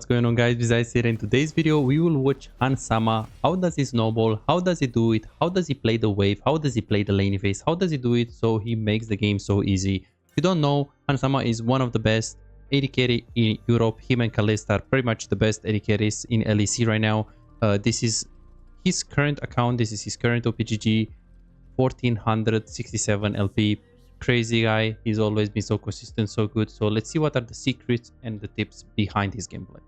going on, guys? Besides here, in today's video we will watch Hansama. How does he snowball? How does he do it? How does he play the wave? How does he play the lane phase? How does he do it so he makes the game so easy? If you don't know, Hansama is one of the best AD carry in Europe. Him and Kalista are pretty much the best AD carries in LEC right now. This is his current account. This is his current OPGG, 1467 LP. Crazy guy. He's always been so consistent, so good. So let's see what are the secrets and the tips behind his gameplay.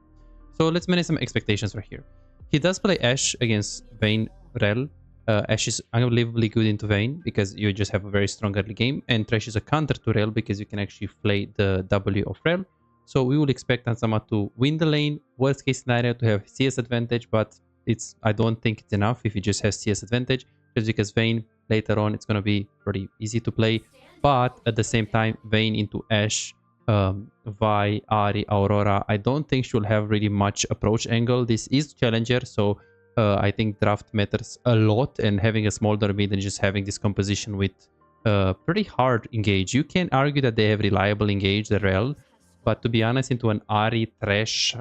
So let's manage some expectations right here. He does play Ashe against Vayne Rel. Ashe is unbelievably good into Vayne because you just have a very strong early game, and Thresh is a counter to Rel because you can actually play the W of Rel. So we will expect Hansama to win the lane. Worst case scenario to have CS advantage, but I don't think it's enough if he just has CS advantage, just because Vayne later on it's gonna be pretty easy to play. But at the same time, Vayne into Ashe, Vi, Ahri, Aurora, I don't think she'll have really much approach angle. This is Challenger, so I think draft matters a lot, and having a smaller mid and just having this composition with pretty hard engage. You can argue that they have reliable engage, the Rel, but to be honest, into an Ahri, Thresh,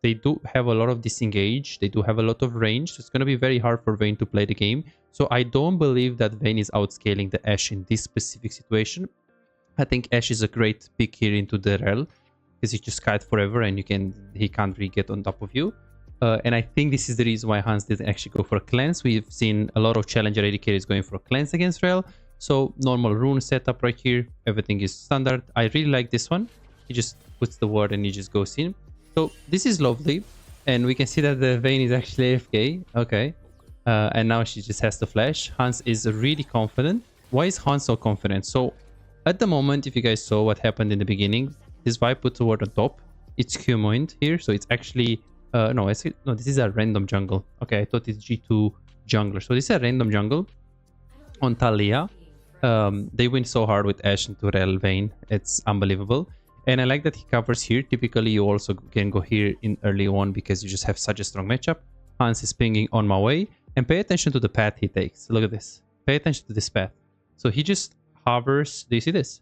they do have a lot of disengage, they do have a lot of range, so it's going to be very hard for Vayne to play the game. So I don't believe that Vayne is outscaling the Ashe in this specific situation. I think Ashe is a great pick here into the Rel, because you just kite forever and he can't really get on top of you. And I think this is the reason why Hans didn't actually go for a cleanse. We've seen a lot of Challenger AD carries going for a cleanse against Rel. So normal rune setup right here, everything is standard. I really like this one. He just puts the ward and he just goes in. So this is lovely. And we can see that the Vayne is actually AFK. Okay. And now she just has to flash. Hans is really confident. Why is Hans so confident? So at the moment, if you guys saw what happened in the beginning, this Vi puts a ward on top. It's Q-Moint here. So it's actually... no, this is a random jungle. Okay, I thought it's G2 jungler. So this is a random jungle on Talia. They win so hard with Ashe into Rel Vayne. It's unbelievable. And I like that he covers here. Typically, you also can go here in early on because you just have such a strong matchup. Hans is pinging on my way. And pay attention to the path he takes. Look at this. Pay attention to this path. So he just hovers. Do you see this?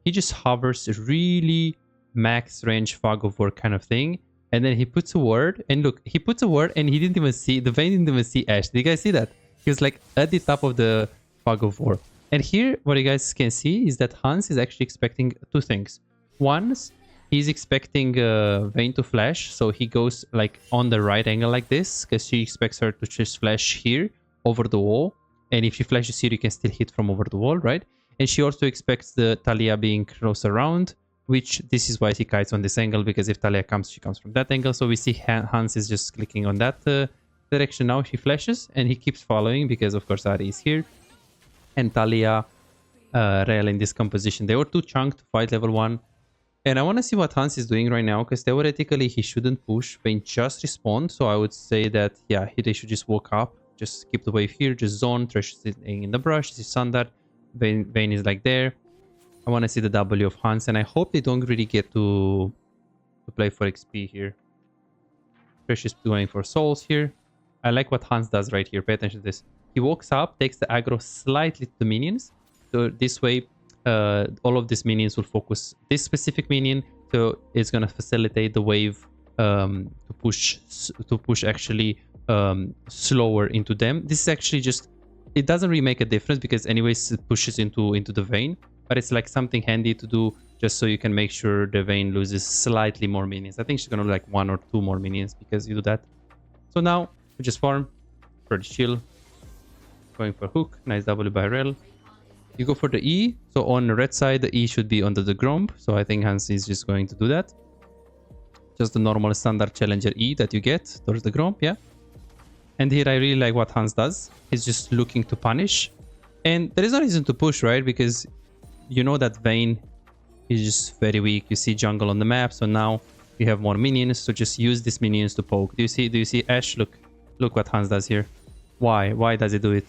He just hovers really max range fog of war kind of thing. And then he puts a word. And look, he puts a word and he didn't even see, the Vayne didn't even see Ashe. Did you guys see that? He was like at the top of the fog of war. And here, what you guys can see is that Hans is actually expecting two things. One, he's expecting Vayne to flash, so he goes like on the right angle like this, because she expects her to just flash here over the wall. And if she flashes here, you can still hit from over the wall, right? And she also expects the Talia being close around, which this is why he kites on this angle, because if Talia comes, she comes from that angle. So we see Hans is just clicking on that direction now. He flashes and he keeps following because, of course, Ahri is here. And Talia, Rel in this composition. They were too chunked to fight level 1. And I want to see what Hans is doing right now, because theoretically he shouldn't push. Vayne just respawned, so I would say that, yeah, they should just walk up. Just keep the wave here, just zone. Thresh is sitting in the brush. This is standard. Vayne is like there. I want to see the W of Hans, and I hope they don't really get to play for XP here. Thresh is going for souls here. I like what Hans does right here. Pay attention to this. He walks up, takes the aggro slightly to the minions. So this way, all of these minions will focus this specific minion, so it's going to facilitate the wave to push actually slower into them. This is actually just, it doesn't really make a difference because anyways it pushes into the Vayne, but it's like something handy to do just so you can make sure the Vayne loses slightly more minions. I think she's going to like 1 or 2 more minions because you do that. So now we just farm for the chill, going for hook. Nice W by Rel. You go for the E. So on the red side, the E should be under the Gromp. So I think Hans is just going to do that. Just the normal standard Challenger E that you get towards the Gromp, yeah. And here I really like what Hans does. He's just looking to punish. And there is no reason to push, right? Because you know that Vayne is just very weak. You see jungle on the map. So now you have more minions. So just use these minions to poke. Do you see Ashe? Look what Hans does here. Why does he do it?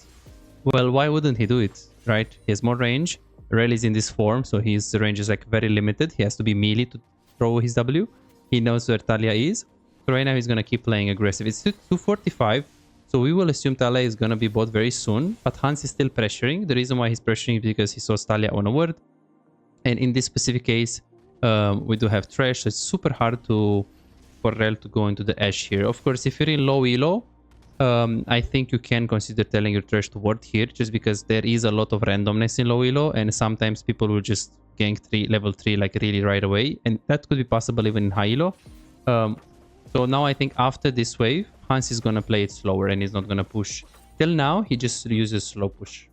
Well, why wouldn't he do it? Right, he has more range. Rel is in this form, so his range is like very limited. He has to be melee to throw his W. He knows where Talia is. So right now he's gonna keep playing aggressive. It's 245, so we will assume Talia is gonna be bought very soon. But Hans is still pressuring. The reason why he's pressuring is because he saw Talia on a word. And in this specific case, we do have Thresh. So it's super hard to for Rel to go into the Ashe here. Of course, if you're in low elo, I think you can consider telling your trash to ward here, just because there is a lot of randomness in low elo, and sometimes people will just gank level 3 like really right away, and that could be possible even in high elo. So now I think after this wave, Hans is gonna play it slower and he's not gonna push. Till now, he just uses slow push,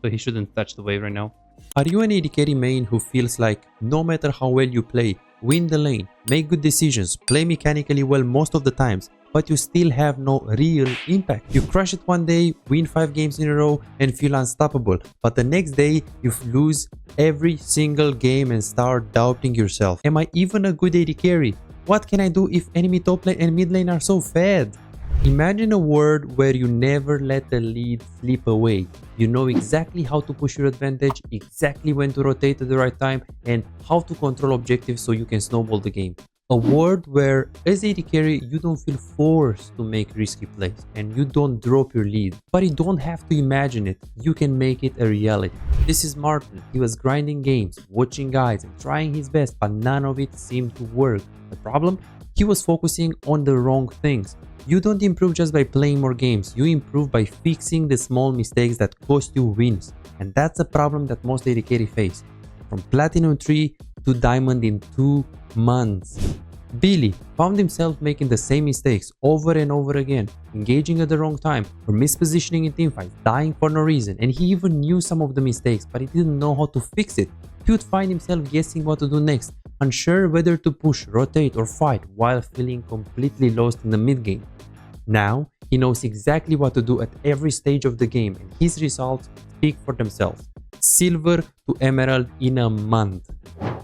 so he shouldn't touch the wave right now. Are you an AD carry main who feels like no matter how well you play, win the lane, make good decisions, play mechanically well most of the times, but you still have no real impact? You crush it one day, win 5 games in a row and feel unstoppable, but the next day you lose every single game and start doubting yourself. Am I even a good AD carry? What can I do if enemy top lane and mid lane are so fed? Imagine a world where you never let the lead slip away. You know exactly how to push your advantage, exactly when to rotate at the right time, and how to control objectives so you can snowball the game. A world where as AD carry you don't feel forced to make risky plays and you don't drop your lead. But you don't have to imagine it, you can make it a reality. This is Martin. He was grinding games, watching guides and trying his best, but none of it seemed to work. The problem? He was focusing on the wrong things. You don't improve just by playing more games, you improve by fixing the small mistakes that cost you wins. And that's a problem that most AD carry face. From Platinum 3 to Diamond in 2 months. Billy found himself making the same mistakes over and over again, engaging at the wrong time or mispositioning in teamfights, dying for no reason, and he even knew some of the mistakes but he didn't know how to fix it. He would find himself guessing what to do next, unsure whether to push, rotate or fight while feeling completely lost in the mid game. Now he knows exactly what to do at every stage of the game and his results speak for themselves. Silver to Emerald in a month.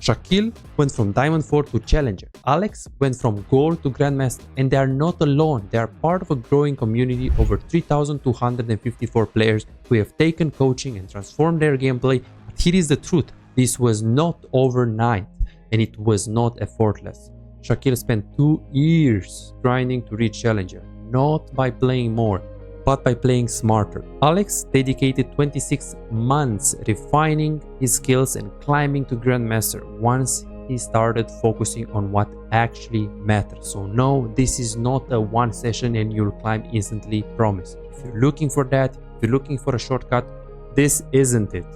Shaquille went from Diamond 4 to Challenger. Alex went from Gold to Grandmaster, and they are not alone. They are part of a growing community of over 3,254 players who have taken coaching and transformed their gameplay. But here is the truth. This was not overnight and it was not effortless. Shaquille spent 2 years grinding to reach Challenger, not by playing more, but by playing smarter. Alex dedicated 26 months refining his skills and climbing to Grandmaster once he started focusing on what actually matters. So no, this is not a one session and you'll climb instantly, promise. If you're looking for that, if you're looking for a shortcut, this isn't it.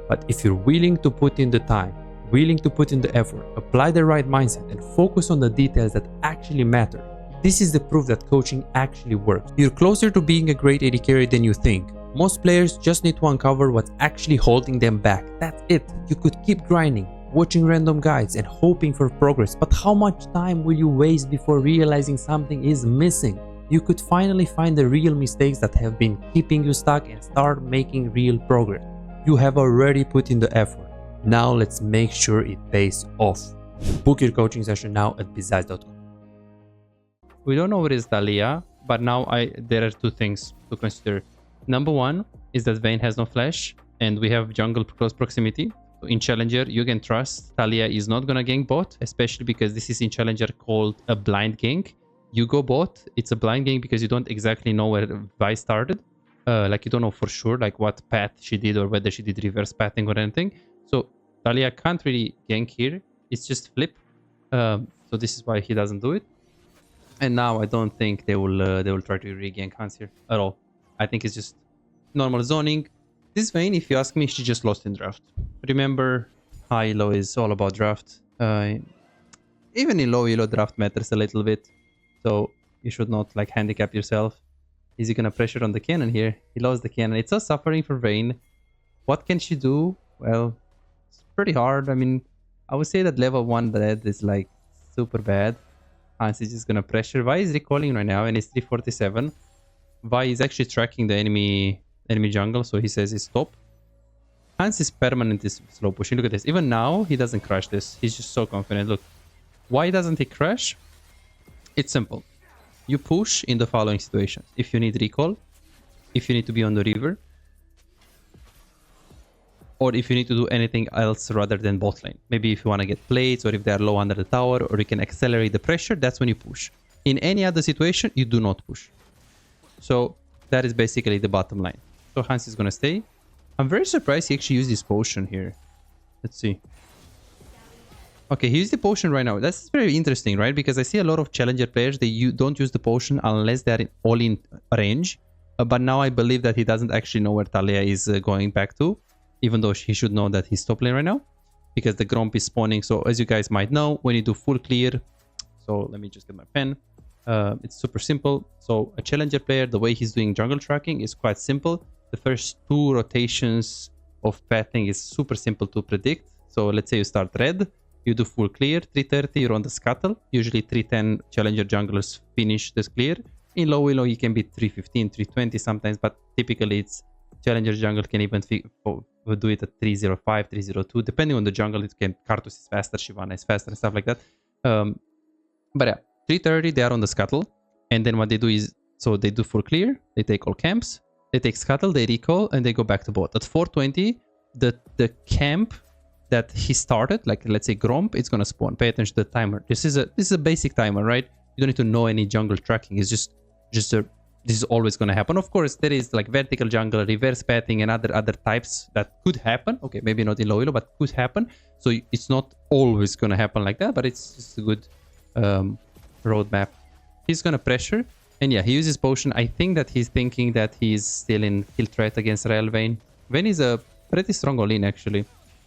But if you're willing to put in the time, willing to put in the effort, apply the right mindset and focus on the details that actually matter, this is the proof that coaching actually works. You're closer to being a great AD carry than you think. Most players just need to uncover what's actually holding them back. That's it. You could keep grinding, watching random guides and hoping for progress, but how much time will you waste before realizing something is missing? You could finally find the real mistakes that have been keeping you stuck and start making real progress. You have already put in the effort. Now let's make sure it pays off. Book your coaching session now at bizaz.com. We don't know what is Thalia, but now there are 2 things to consider. Number 1 is that Vayne has no flash and we have jungle close proximity. So in Challenger, you can trust Thalia is not gonna gank bot, especially because this is in Challenger called a blind gank. You go bot, it's a blind gank because you don't exactly know where Vi started. Like you don't know for sure like what path she did or whether she did reverse pathing or anything. So Thalia can't really gank here. It's just flip. So this is why he doesn't do it. And now I don't think they will try to re-gank Hans here at all. I think it's just normal zoning. This Vayne, if you ask me, she just lost in draft. Remember, high elo is all about draft. Even in low elo, draft matters a little bit. So you should not like handicap yourself. Is he gonna pressure on the cannon here? He lost the cannon. It's a suffering for Vayne. What can she do? Well, it's pretty hard. I mean, I would say that level 1 dead is like super bad. Hans is just gonna pressure. Vi is recalling right now and it's 347. Vi is actually tracking the enemy jungle, so he says it's stop. Hans is permanent is slow pushing. Look at this. Even now, he doesn't crash this. He's just so confident. Look. Why doesn't he crash? It's simple. You push in the following situations. If you need recall, if you need to be on the river, or if you need to do anything else rather than bot lane. Maybe if you want to get plates, or if they are low under the tower, or you can accelerate the pressure, that's when you push. In any other situation, you do not push. So that is basically the bottom line. So Hans is going to stay. I'm very surprised he actually used his potion here. Let's see. Okay, he used the potion right now. That's very interesting, right? Because I see a lot of challenger players, they don't use the potion unless they're all in range. But now I believe that he doesn't actually know where Talia is going back to, even though he should know that he's top lane right now, because the Gromp is spawning. So as you guys might know, when you do full clear, so let me just get my pen. It's super simple. So a challenger player, the way he's doing jungle tracking is quite simple. The first 2 rotations of pathing is super simple to predict. So let's say you start red, you do full clear, 330, you're on the scuttle. Usually 310 challenger junglers finish this clear. In low elo, you can be 315, 320 sometimes, but typically it's challenger jungle can even do it at 305, 302, depending on the jungle. It can Karthus is faster, Shyvana is faster, and stuff like that. But yeah, 330 they are on the scuttle, and then what they do is, so they do full clear, they take all camps, they take scuttle, they recall, and they go back to bot. At 420, the camp that he started, like let's say Gromp, it's gonna spawn. Pay attention to the timer. This is a basic timer, right? You don't need to know any jungle tracking. It's just this is always gonna happen. Of course, there is like vertical jungle, reverse pathing, and other types that could happen. Okay, maybe not in low elo, but could happen. So it's not always gonna happen like that, but it's just a good roadmap. He's gonna pressure, and yeah, he uses potion. I think that he's thinking that he's still in kill threat against Rael Vayne. Vayne is a pretty strong all-in actually,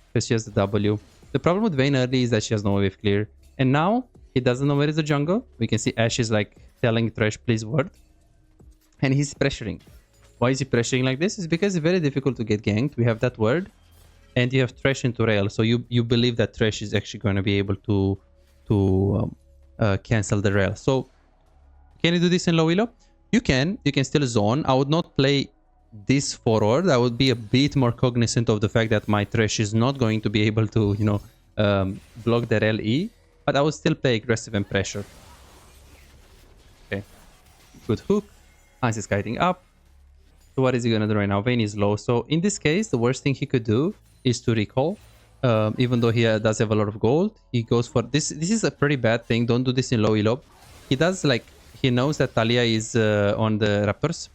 because she has the W. The problem with Vayne early is that she has no wave clear, and now he doesn't know where is the jungle. We can see Ashe is like telling Thresh please ward, and he's pressuring. Why is he pressuring like this? Is because it's very difficult to get ganked. We have that word, and you have Thresh into Rael, so you believe that Thresh is actually going to be able to cancel the Rael. So can you do this in low elo? You can still zone. I would not play this forward. I would be a bit more cognizant of the fact that my Thresh is not going to be able to, you know, block the Rael E, but I would still play aggressive and pressure. Okay, good hook. Hans is kiting up. So what is he gonna do right now? Vayne is low. So in this case, the worst thing he could do is to recall. Even though he does have a lot of gold, he goes for this. This is a pretty bad thing. Don't do this in low elo. He does like, he knows that Talia is on the Raptors.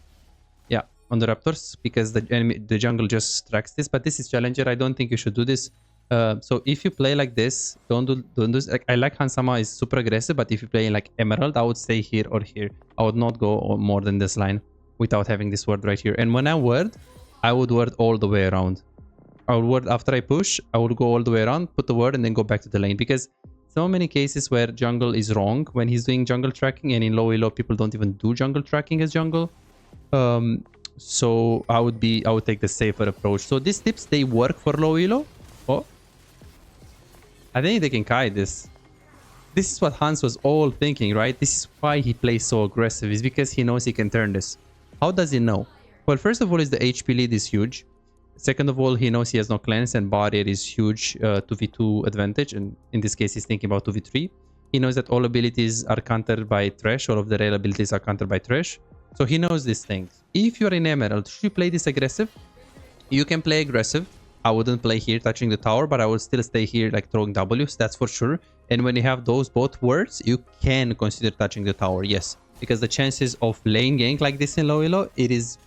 Yeah, on the Raptors, because the jungle just tracks this. But this is challenger. I don't think you should do this. So if you play like this, don't do this. Like, I like Hansama is super aggressive, but if you play like Emerald, I would stay here or here. I would not go more than this line without having this word right here. And when I word, I would word all the way around. I would word after I push, I would go all the way around, put the word, and then go back to the lane. Because so many cases where jungle is wrong when he's doing jungle tracking, and in low elo people don't even do jungle tracking as jungle. So I would take the safer approach. So these tips, they work for low elo. Oh, I think they can kite this. This is what Hans was all thinking, right? This is why he plays so aggressive, is because he knows he can turn this. How does he know? Well, first of all, is the HP lead is huge. Second of all, he knows he has no cleanse, and barrier is huge 2v2 advantage, and in this case he's thinking about 2v3. He knows that all abilities are countered by Thresh, all of the Rael abilities are countered by Thresh, so he knows these things. If you're in Emerald, should you play this aggressive? You can play aggressive. I wouldn't play here touching the tower, but I would still stay here like throwing Ws, that's for sure. And when you have those both words, you can consider touching the tower, yes, because the chances of lane gank like this in low elo, it is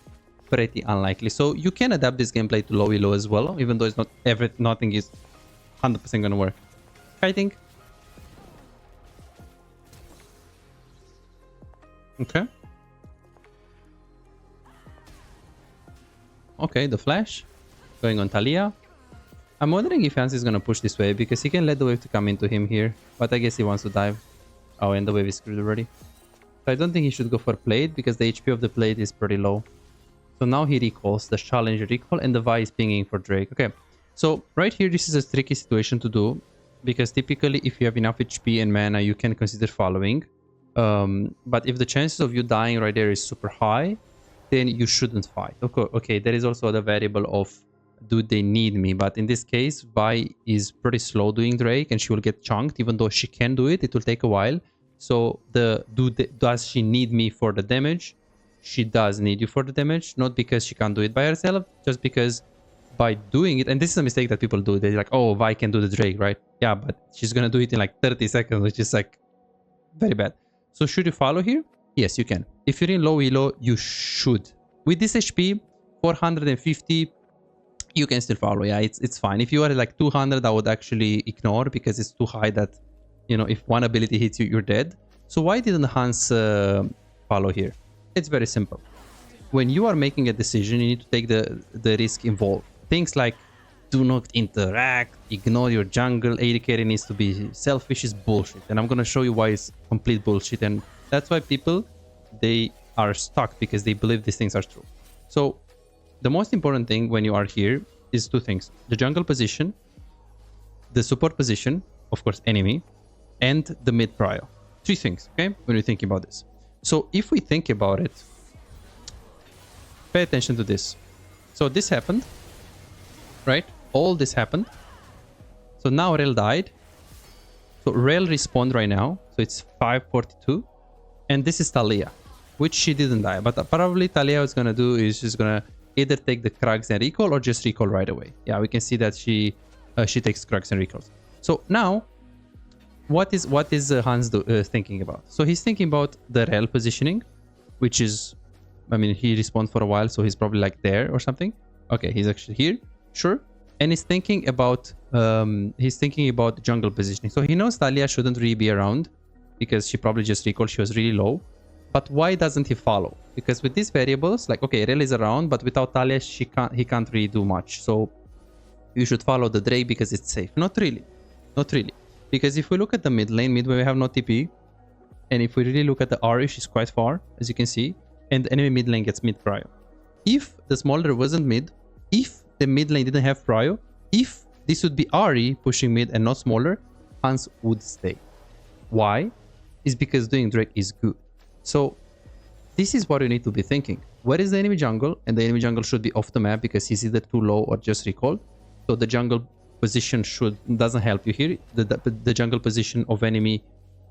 pretty unlikely. So you can adapt this gameplay to low elo as well, even though it's not nothing is 100% gonna work. I think. Okay. Okay, the flash going on Talia. I'm wondering if Hans is gonna push this wave, because he can let the wave to come into him here, but I guess he wants to dive. Oh, and the wave is screwed already. So I don't think he should go for plate, because the HP of the plate is pretty low. So now he recalls the challenger recall, and the Vi is pinging for Drake. Okay, so right here, this is a tricky situation to do, because typically if you have enough HP and mana, you can consider following. But if the chances of you dying right there is super high, then you shouldn't fight. Okay, there is also the variable of, do they need me? But in this case, Vi is pretty slow doing Drake, and she will get chunked. Even though she can do it, it will take a while. So does she need me for the damage? She does need you for the damage, not because she can't do it by herself, just because by doing it, and this is a mistake that people do, they're like, oh, Vi can do the Drake, right? Yeah, but she's gonna do it in like 30 seconds, which is like very bad. So should you follow here? Yes, you can. If you're in low elo, you should. With this HP, 450, you can still follow. Yeah, it's fine. If you are like 200, I would actually ignore because it's too high that, you know, if one ability hits you, you're dead. So why didn't Hans follow here? It's very simple. When you are making a decision, you need to take the risk involved. Things like do not interact, ignore your jungle, AD carry needs to be selfish is bullshit. And I'm going to show you why it's complete bullshit. And that's why people, they are stuck because they believe these things are true. So the most important thing when you are here is two things. The jungle position, the support position, of course enemy, and the mid prio. Three things, okay? When you're thinking about this. So if we think about it, pay attention to this. So this happened, right? All this happened. So now Rel died. So Rel respawned right now. So it's 542. And this is Talia, which she didn't die. But probably Talia is going to do is she's going to either take the Krugs and recall or just recall right away. Yeah, we can see that she takes Krugs and recalls. So now, what is Hans thinking about? So he's thinking about the Rel positioning, which is, I mean, he respawned for a while, so he's probably like there or something. Okay, he's actually here, sure. And he's thinking about jungle positioning. So he knows Talia shouldn't really be around because she probably just recalled. She was really low. But why doesn't he follow? Because with these variables, like, okay, Rel is around, but without Talia, he can't really do much. So you should follow the Drake because it's safe. Not really. Not really. Because if we look at the mid lane, we have no TP. And if we really look at the Ahri, she's quite far, as you can see. And the enemy mid lane gets mid prio. If the Smolder wasn't mid, if the mid lane didn't have prio, if this would be Ahri pushing mid and not Smolder, Hans would stay. Why? Is because doing Drake is good. So this is what you need to be thinking. Where is the enemy jungle? And the enemy jungle should be off the map because he's either too low or just recalled. So the jungle position doesn't help you here. The jungle position of enemy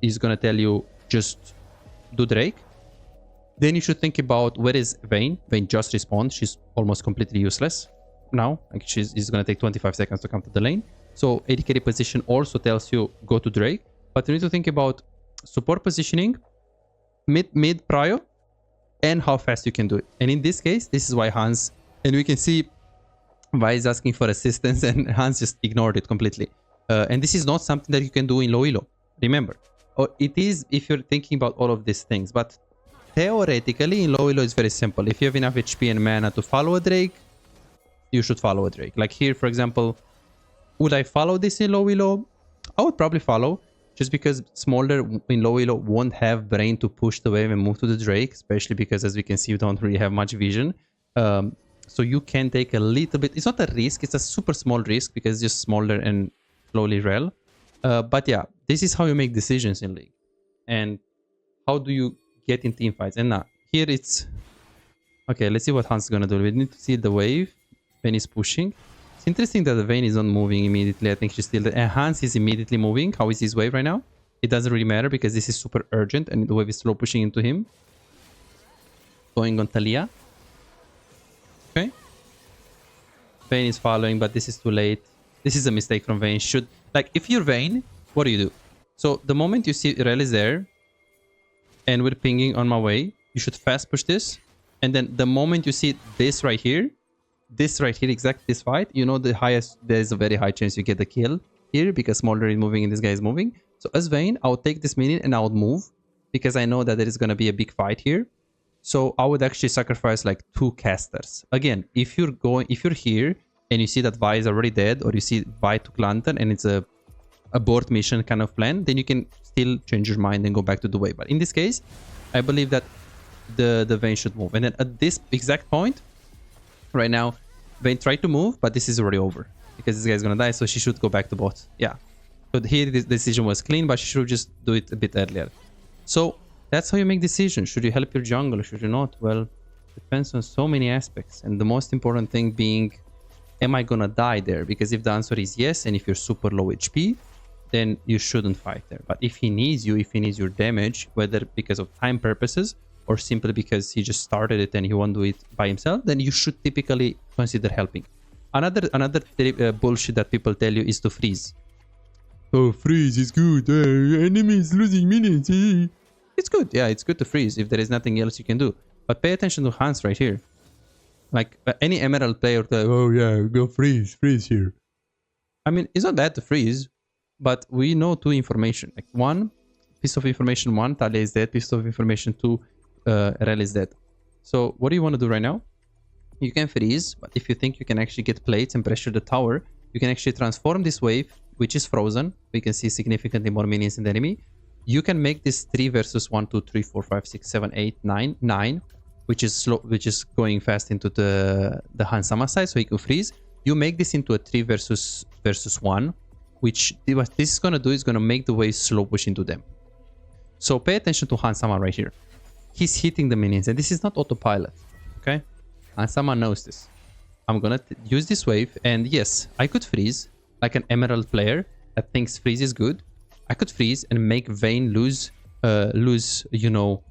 is going to tell you just do Drake. Then you should think about where is Vayne. Vayne just respawned. She's almost completely useless now. Like she's going to take 25 seconds to come to the lane. So AD carry position also tells you go to Drake. But you need to think about support positioning, mid prio, and how fast you can do it. And in this case, this is why Hans, and we can see why he's asking for assistance and Hans just ignored it completely. And this is not something that you can do in low elo. Remember, or it is if you're thinking about all of these things. But theoretically, in low elo, it's very simple. If you have enough HP and mana to follow a Drake, you should follow a Drake. Like here, for example, would I follow this in low elo? I would probably follow, just because Smolder in low elo won't have brain to push the wave and move to the Drake, especially because, as we can see, you don't really have much vision. So you can take a little bit. It's not a risk. It's a super small risk because it's just Smolder and slowly Rel. But yeah, this is how you make decisions in League. And how do you get in team fights? And now, here it's... Okay, let's see what Hans is going to do. We need to see the wave when he's pushing. It's interesting that the Vayne is not moving immediately. I think she's still there. And Hans is immediately moving. How is his wave right now? It doesn't really matter because this is super urgent and the wave is slow pushing into him. Going on Talia. Okay. Vayne is following, but this is too late. This is a mistake from Vayne. Like, if you're Vayne, what do? So the moment you see Rel is there and we're pinging on my way, you should fast push this. And then the moment you see this right here, exactly this fight, you know there's a very high chance you get the kill here because Smolder is moving and this guy is moving. So as Vayne, I would take this minion and I would move because I know that there is going to be a big fight here. So I would actually sacrifice like 2 casters. Again, if you're here and you see that Vi is already dead, or you see Vi took Lantern and it's a abort mission kind of plan, then you can still change your mind and go back to the way. But in this case, I believe that the Vayne should move. And then at this exact point, right now, Vayne tried to move, but this is already over because this guy is gonna die, so she should go back to bot. Yeah. So here the decision was clean, but she should just do it a bit earlier. So that's how you make decisions. Should you help your jungle? Should you not? Well, depends on so many aspects. And the most important thing being, am I gonna die there? Because if the answer is yes, and if you're super low HP, then you shouldn't fight there. But if he needs you, if he needs your damage, whether because of time purposes or simply because he just started it and he won't do it by himself, then you should typically consider helping. Another bullshit that people tell you is to freeze. Oh, freeze is good. Enemy is losing minutes. It's good. Yeah, it's good to freeze if there is nothing else you can do. But pay attention to Hans right here. Like any Emerald player, oh yeah, go freeze here. I mean, it's not bad to freeze, but we know two information. Like one piece of information, one, Talia is dead. Piece of information, two, Rel is dead. So what do you want to do right now? You can freeze, but if you think you can actually get plates and pressure the tower, you can actually transform this wave, which is frozen. We can see significantly more minions in the enemy. You can make this 3 versus 1, 2, 3, 4, 5, 6, 7, 8, 9, 9, which is slow, which is going fast into the Hansama side, so he can freeze. You make this into a 3 versus 1, which what this is going to do is going to make the wave slow push into them. So pay attention to Hansama right here. He's hitting the minions, and this is not autopilot, okay? Hansama knows this. I'm going to use this wave, and yes, I could freeze, like an Emerald player that thinks freeze is good. I could freeze and make Vayne lose, you know,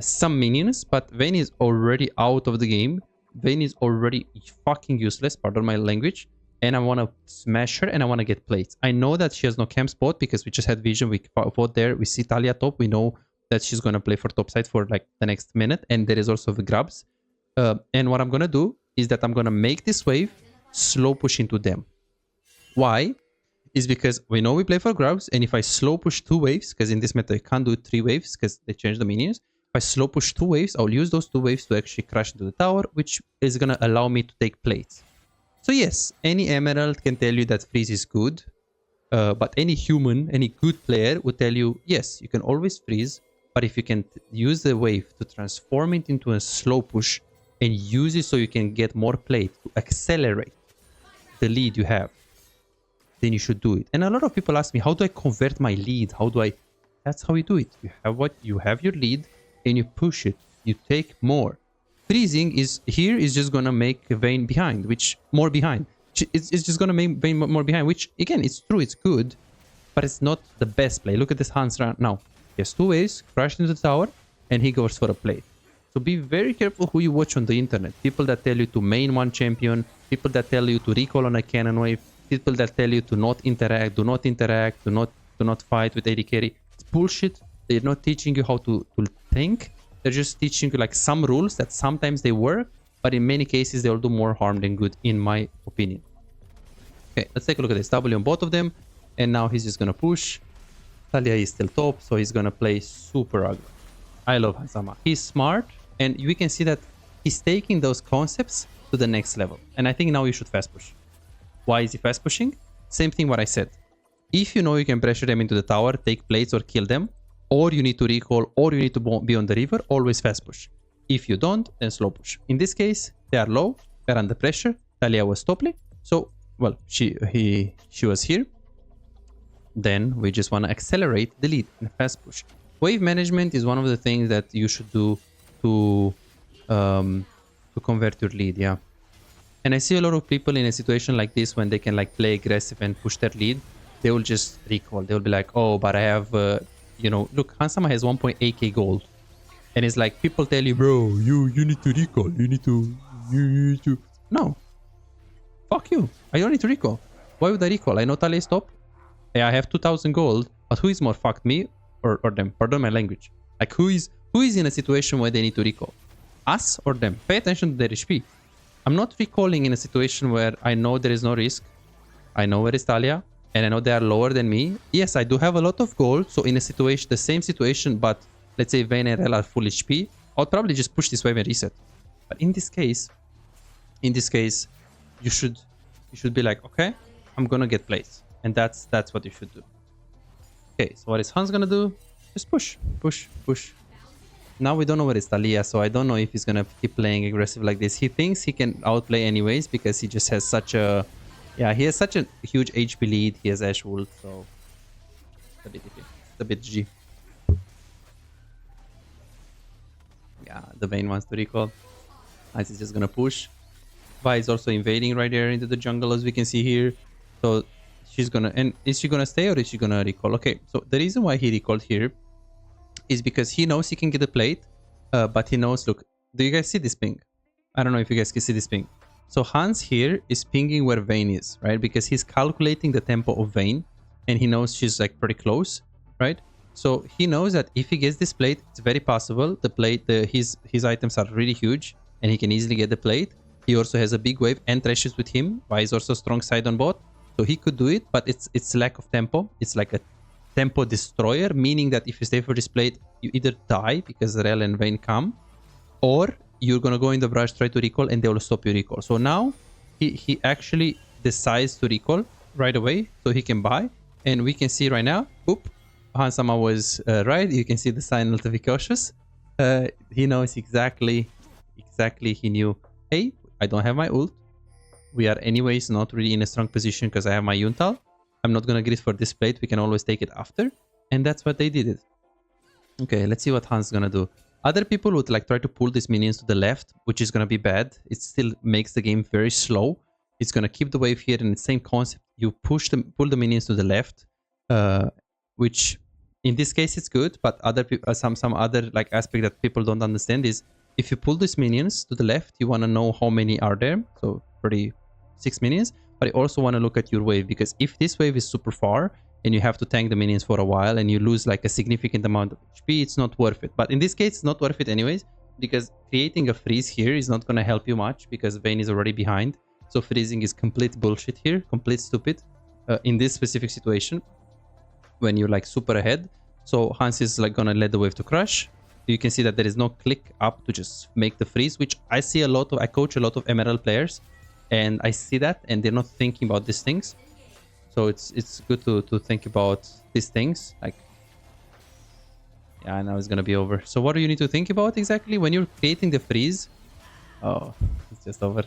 some minions, but Vayne is already out of the game. Vayne is already fucking useless, pardon my language, and I want to smash her and I want to get plates. I know that she has no camp spot because we just had vision, we fought there, we see Talia top, we know that she's going to play for top side for like the next minute, and there is also the grabs. And what I'm going to do is that I'm going to make this wave slow push into them. Why? Is because we know we play for grabs, and if I slow push 2 waves, because in this meta I can't do 3 waves because they changed the minions. If I slow push 2 waves, I'll use those 2 waves to actually crash into the tower, which is going to allow me to take plates. So yes, any Emerald can tell you that freeze is good, but any human, any good player would tell you, yes, you can always freeze, but if you can use the wave to transform it into a slow push and use it so you can get more plate to accelerate the lead you have, then you should do it. And a lot of people ask me, how do I convert my lead? How do I... That's how you do it. You have what you have your lead and you push it. You take more. Freezing is here is just gonna make Vayne behind, which more behind. It's just gonna make Vayne more behind, which again, it's true, it's good, but it's not the best play. Look at this Hans right now. He has 2 waves, crashed into the tower, and he goes for a play. So be very careful who you watch on the internet. People that tell you to main one champion, people that tell you to recall on a cannon wave, people that tell you to not interact, do not fight with AD carry. It's bullshit. They're not teaching you how to think. They're just teaching you like some rules that sometimes they work, but in many cases they'll do more harm than good, in my opinion. Okay, let's take a look at this. W on both of them, and now he's just gonna push. Talia is still top, so he's gonna play super ugly. I love Hansama. He's smart, and we can see that he's taking those concepts to the next level. And I think now you should fast push. Why is he fast pushing? Same thing what I said. If you know you can pressure them into the tower, take plates or kill them, or you need to recall, or you need to be on the river, always fast push. If you don't, then slow push. In this case, they are low, they're under pressure. Talia was top lane, so, well, she was here. Then we just want to accelerate the lead and fast push. Wave management is one of the things that you should do to convert your lead, yeah. And I see a lot of people in a situation like this, when they can like play aggressive and push their lead, they will just recall. They will be like, oh, but I have, you know, look, Hansama has 1.8k gold. And it's like, people tell you, bro, you need to recall. You need to... No. Fuck you. I don't need to recall. Why would I recall? I know Talia is top. Yeah, I have 2000 gold. But who is more fucked, me or them? Pardon my language. Like, who is in a situation where they need to recall? Us or them? Pay attention to their HP. I'm not recalling in a situation where I know there is no risk. I know where is Talia, and I know they are lower than me. Yes, I do have a lot of gold, so in a situation, the same situation, but let's say Vayne and Rel are full HP, I'll probably just push this wave and reset. But in this case, you should be like, okay, I'm gonna get plates, and that's what you should do. Okay, so what is Hans gonna do? Just push. Now we don't know where is Talia, so I don't know if he's gonna keep playing aggressive like this. He thinks he can outplay anyways because he just has such a... Yeah, he has such a huge HP lead. He has Ash Wolf, so... It's a bit G. Yeah, the Vayne wants to recall. Ice is just gonna push. Vi is also invading right there into the jungle, as we can see here. So she's gonna... And is she gonna stay or is she gonna recall? Okay, so the reason why he recalled here is because he knows he can get a plate, but he knows, look, do you guys see this ping? I don't know if you guys can see this ping. So Hans here is pinging where Vayne is, right? Because he's calculating the tempo of Vayne, and he knows she's like pretty close, right? So he knows that if he gets this plate, it's very possible the plate, his items are really huge, and he can easily get the plate. He also has a big wave and trashes with him. Vi is also strong side on bot. So he could do it, but it's lack of tempo. It's like a tempo destroyer, meaning that if you stay for this plate, you either die because Rel and Vayne come, or you're gonna go in the brush, try to recall, and they will stop your recall. So now he actually decides to recall right away, so he can buy. And we can see right now, oop, Hansama was right. You can see the signal to be cautious. He knows exactly, he knew, hey, I don't have my ult. We are anyways not really in a strong position because I have my Yuntal. I'm not gonna grid for this plate. We can always take it after. And that's what they did it. Okay, let's see what Hans is gonna do. Other people would like try to pull these minions to the left, which is gonna be bad. It still makes the game very slow. It's gonna keep the wave here, and the same concept. You pull the minions to the left, which in this case it's good. But other people, some other like aspect that people don't understand is if you pull these minions to the left, you wanna know how many are there. So 36 minions. But I also want to look at your wave, because if this wave is super far and you have to tank the minions for a while and you lose like a significant amount of HP, it's not worth it. But in this case, it's not worth it anyways, because creating a freeze here is not going to help you much because Vayne is already behind. So freezing is complete bullshit here, complete stupid in this specific situation when you're like super ahead. So Hans is like going to let the wave to crush. You can see that there is no click up to just make the freeze, which I see a lot of. I coach a lot of Emerald players, and I see that, and they're not thinking about these things. So it's good to think about these things. Like, yeah, now it's gonna be over. So what do you need to think about exactly when you're creating the freeze? Oh, it's just over.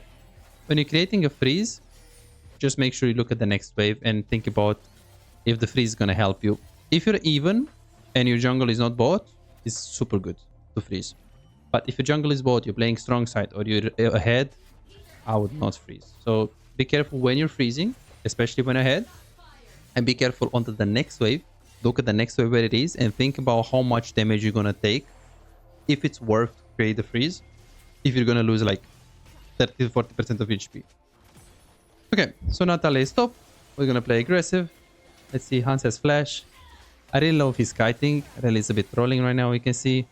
When you're creating a freeze, just make sure you look at the next wave and think about if the freeze is gonna help you. If you're even and your jungle is not bot, it's super good to freeze. But if your jungle is bot, you're playing strong side, or you're ahead, I would not freeze. So be careful when you're freezing, especially when ahead, and be careful onto the next wave. Look at the next wave where it is and think about how much damage you're gonna take, if it's worth to create the freeze, if you're gonna lose like 30 to 40% of HP. Okay, so now Tale is top. We're gonna play aggressive. Let's see, Hans has flash. I really love his kiting. Really is a bit trolling right now, we can see.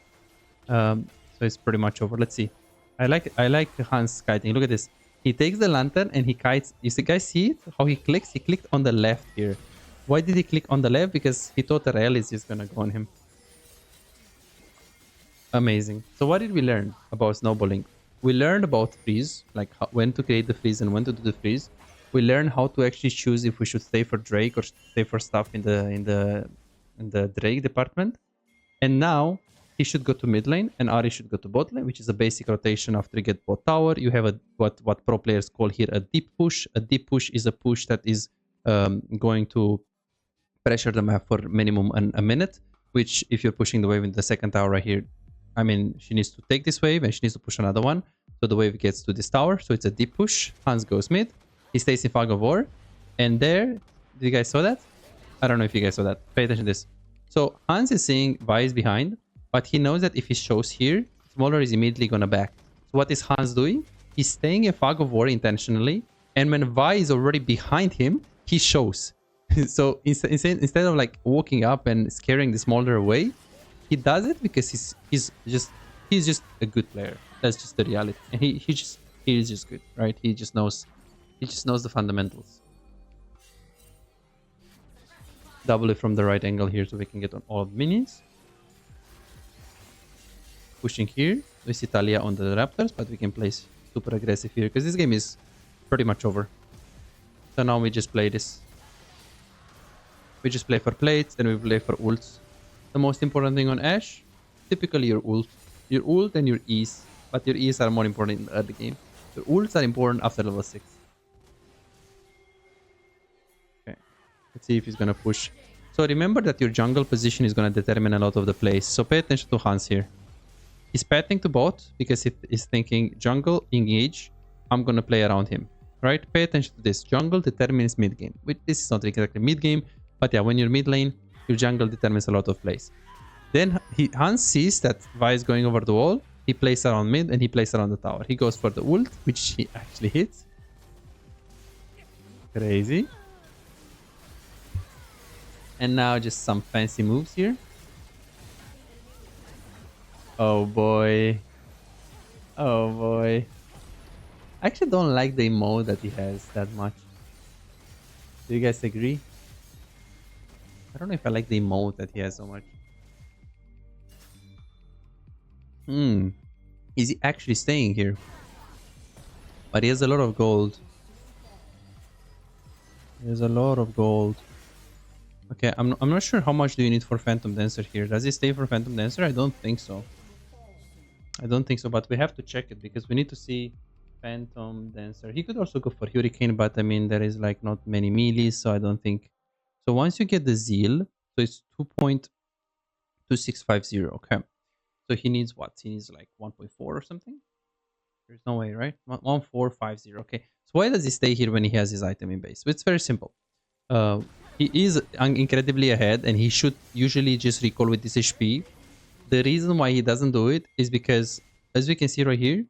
So it's pretty much over. Let's see. I like Hans kiting. Look at this. He takes the lantern and he kites. You guys see it? How he clicks? He clicked on the left here. Why did he click on the left? Because he thought the rail is just gonna go on him. Amazing. So what did we learn about snowballing? We learned about freeze, like when to create the freeze and when to do the freeze. We learned how to actually choose if we should stay for Drake or stay for stuff in the Drake department. And now he should go to mid lane and Ahri should go to bot lane, which is a basic rotation after you get bot tower. You have a what pro players call here a deep push. A deep push is a push that is going to pressure the map for minimum a minute, which if you're pushing the wave in the second tower right here, I mean, she needs to take this wave and she needs to push another one. So the wave gets to this tower. So it's a deep push. Hans goes mid. He stays in fog of war. And there, did you guys saw that? I don't know if you guys saw that. Pay attention to this. So Hans is seeing Vi is behind, but he knows that if he shows here, Smaller is immediately gonna back. So what is Hans doing? He's staying in fog of war intentionally. And when Vi is already behind him, he shows. So instead of like walking up and scaring the Smolder away, he does it because he's just a good player. That's just the reality. And he is just good, right? He just knows the fundamentals. Double it from the right angle here so we can get on all the minions. Pushing here. We see Talia on the Raptors, but we can play super aggressive here because this game is pretty much over. So now we just play this. We just play for plates and we play for ults. The most important thing on Ashe, typically your ult. Your ult and your E's. But your E's are more important in the early game. Your ults are important after level 6. Okay. Let's see if he's gonna push. So remember that your jungle position is gonna determine a lot of the plays. So pay attention to Hans here. He's patting to bot because he is thinking jungle, engage. I'm gonna play around him. Right? Pay attention to this. Jungle determines mid game. This is not exactly mid game. But yeah, when you're mid lane, your jungle determines a lot of plays. Then Hans sees that Vi is going over the wall. He plays around mid and he plays around the tower. He goes for the ult, which he actually hits. Crazy. And now just some fancy moves here. Oh boy. Oh boy. I actually don't like the emote that he has that much. Do you guys agree? I don't know if I like the emote that he has so much. Hmm. Is he actually staying here? But he has a lot of gold. He has a lot of gold. Okay, I'm not sure how much do you need for Phantom Dancer here. Does he stay for Phantom Dancer? I don't think so. I don't think so, but we have to check it because we need to see Phantom Dancer. He could also go for Hurricane, but I mean, there is like not many melees, so I don't think. So once you get the Zeal, so it's 2.2650, okay. So he needs what? He needs like 1.4 or something? There's no way, right? 1450, okay. So why does he stay here when he has his item in base? It's very simple. Uh, he is incredibly ahead and he should usually just recall with this HP. The reason why he doesn't do it is because, as we can see right here,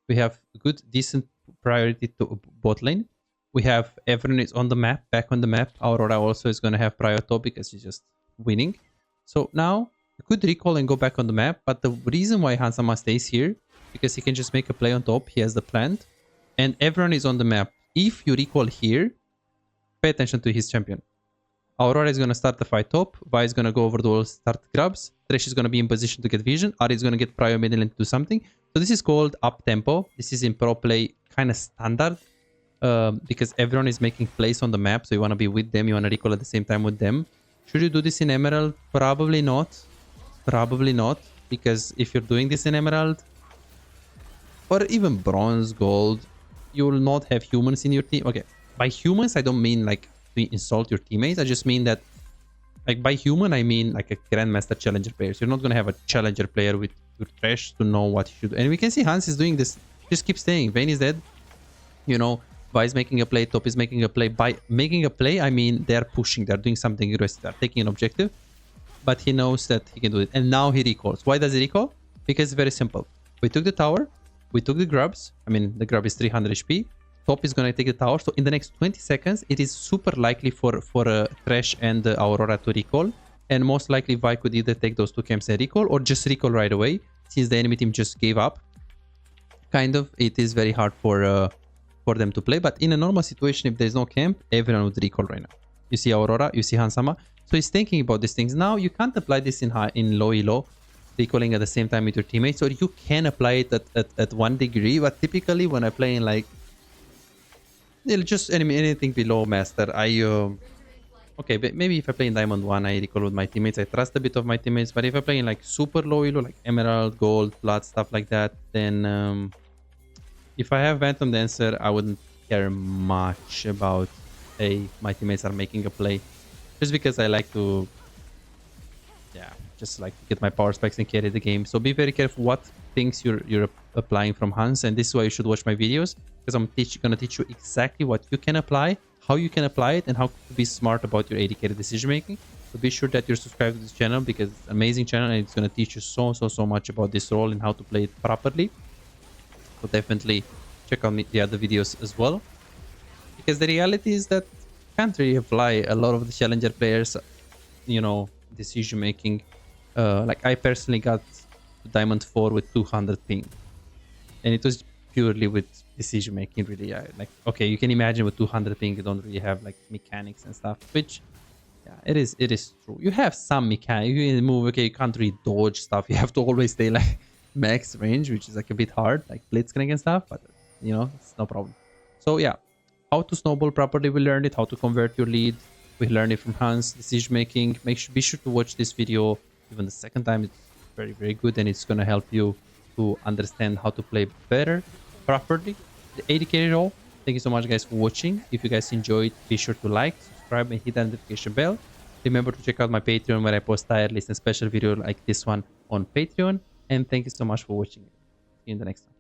we have good, decent priority to bot lane. We have everyone is on the map, back on the map. Aurora also is going to have prior top because she's just winning. So now you could recall and go back on the map, but the reason why Hansama stays here, because he can just make a play on top. He has the plant and everyone is on the map. If you recall here, pay attention to his champion. Aurora is going to start the fight top. Vi is going to go over the wall, start grabs. Thresh is going to be in position to get vision. Ari is going to get prior middle and do something. So this is called up tempo. This is in pro play kind of standard because everyone is making plays on the map. So you want to be with them. You want to recall at the same time with them. Should you do this in Emerald? Probably not. Probably not. Because if you're doing this in Emerald or even Bronze, Gold, you will not have humans in your team. Okay. By humans, I don't mean like to insult your teammates. I just mean that, like, by human, I mean like a Grandmaster Challenger player. So you're not going to have a Challenger player with your Thresh to know what you should do. And we can see Hans is doing this. Just keep staying. Vayne is dead. You know, Vi is making a play. Top is making a play. By making a play, I mean they're pushing. They're doing something aggressive. They're taking an objective. But he knows that he can do it. And now he recalls. Why does he recall? Because it's very simple. We took the tower. We took the grubs. I mean, the grub is 300 HP. Top is going to take the tower. So in the next 20 seconds, it is super likely for Thresh and Aurora to recall. And most likely Vi could either take those two camps and recall or just recall right away. Since the enemy team just gave up. Kind of, it is very hard for them to play. But in a normal situation, if there's no camp, everyone would recall right now. You see Aurora, you see Hansama. So he's thinking about these things. Now, you can't apply this in low elo, recalling at the same time with your teammates. Or you can apply it at 1 degree. But typically, when I play in like just anything below master, okay, but maybe if I play in Diamond 1, I recall with my teammates. I trust a bit of my teammates. But if I play in like super low elo, like Emerald, Gold, Blood, stuff like that, then if I have Phantom Dancer, I wouldn't care much about, hey, my teammates are making a play. Just because I like to, just like to get my power specs and carry the game. So be very careful what things you're applying from Hans. And this is why you should watch my videos. Because I'm gonna teach you exactly what you can apply, how you can apply it, and how to be smart about your AD carry decision making. So be sure that you're subscribed to this channel because it's an amazing channel and it's gonna teach you so much about this role and how to play it properly. So definitely check out the other videos as well. Because the reality is that you can't really apply a lot of the challenger players, you know, decision making. Like I personally got to Diamond 4 with 200 ping. And it was purely with decision making, really. Like, okay, you can imagine with 200 ping, you don't really have like mechanics and stuff, which, yeah, it is true. You have some mechanics. You can move, okay, you can't really dodge stuff. You have to always stay like max range, which is like a bit hard, like blitzcrank and stuff, but you know, it's no problem. So yeah, how to snowball properly, we learned it. How to convert your lead, we learned it from Hans. Decision making, be sure to watch this video even the second time. It's very good, and it's gonna help you to understand how to play better, properly, the AD carry role. Thank you so much, guys, for watching. If you guys enjoyed, be sure to like, subscribe, and hit that notification bell. Remember to check out my Patreon where I post tier list and special video like this one on Patreon. And thank you so much for watching. See you in the next one.